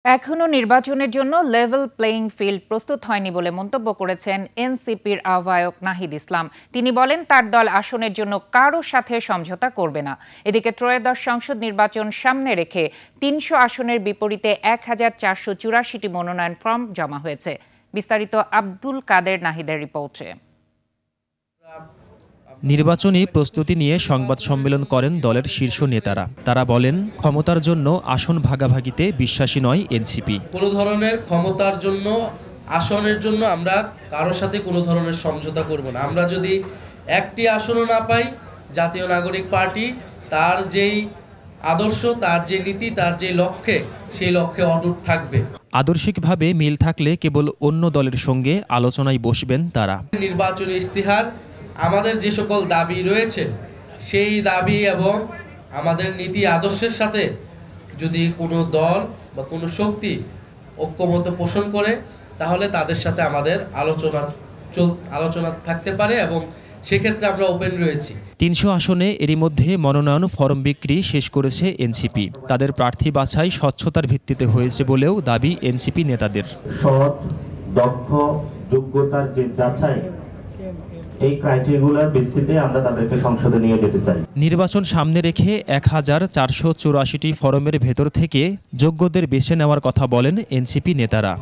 এখনো নির্বাচনের জন্য লেভেল প্লেইং ফিল্ড প্রস্তুত হয়নি বলে মন্তব্য করেছেন এনসিপির আহ্বায়ক নাহিদ ইসলাম। তিনি বলেন তার দল আসনের জন্য কারো সাথে সমঝোতা করবে না। এদিকে ত্রয়োদশ সংসদ নির্বাচন সামনে রেখে ৩০০ আসনের বিপরীতে ১,৪৮৪টি মনোনয়ন ফর্ম জমা হয়েছে। বিস্তারিত আব্দুল কাদের নাহিদের রিপোর্টে। নির্বাচনী প্রস্তুতি নিয়ে সংবাদ সম্মেলন করেন দলের শীর্ষ নেতারা। তারা বলেন, ক্ষমতার জন্য আসন ভাগাভাগিতে বিশ্বাসী নয় এনসিপি। কোনো ধরনের ক্ষমতার জন্য আসনের জন্য আমরা কারোর সাথে কোনো ধরনের সমঝোতা করব না। আমরা যদি একটি আসনও না পাই, জাতীয় নাগরিক পার্টি তার যেই আদর্শ, তার যে নীতি, তার যে লক্ষ্যে, সেই লক্ষ্যে অটুট থাকবে। আদর্শিকভাবে মিল থাকলে কেবল অন্য দলের সঙ্গে আলোচনায় বসবেন তারা। নির্বাচনী ইস্তিহার আমাদের যে সকল দাবি রয়েছে, সেই দাবি এবং আমাদের নীতি আদর্শের সাথে যদি কোনো দল বা কোনো শক্তি ঐক্যমত পোষণ করে, তাহলে তাদের সাথে আমাদের আলোচনা থাকতে পারে এবং সেক্ষেত্রে আমরা ওপেন রয়েছি। ৩০০ আসনে এরই মধ্যে মনোনয়ন ফরম বিক্রি শেষ করেছে এনসিপি। তাদের প্রার্থী বাছাই স্বচ্ছতার ভিত্তিতে হয়েছে বলেও দাবি এনসিপি নেতাদের। সৎ, দক্ষ, যোগ্যতার যে যাচাই, এই ক্রাইটেরিয়াগুলোর ভিত্তিতে আমরা তাদেরকে সংসদে নিয়ে যেতে চাই। নির্বাচন সামনে রেখে ১,৪৮৪টি ফরমের ভেতর থেকে যোগ্যদের বেছে নেওয়ার কথা বলেন এনসিপি নেতারা।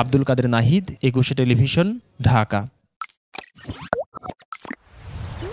আব্দুল কাদের নাহিদ, ২১ টেলিভিশন, ঢাকা।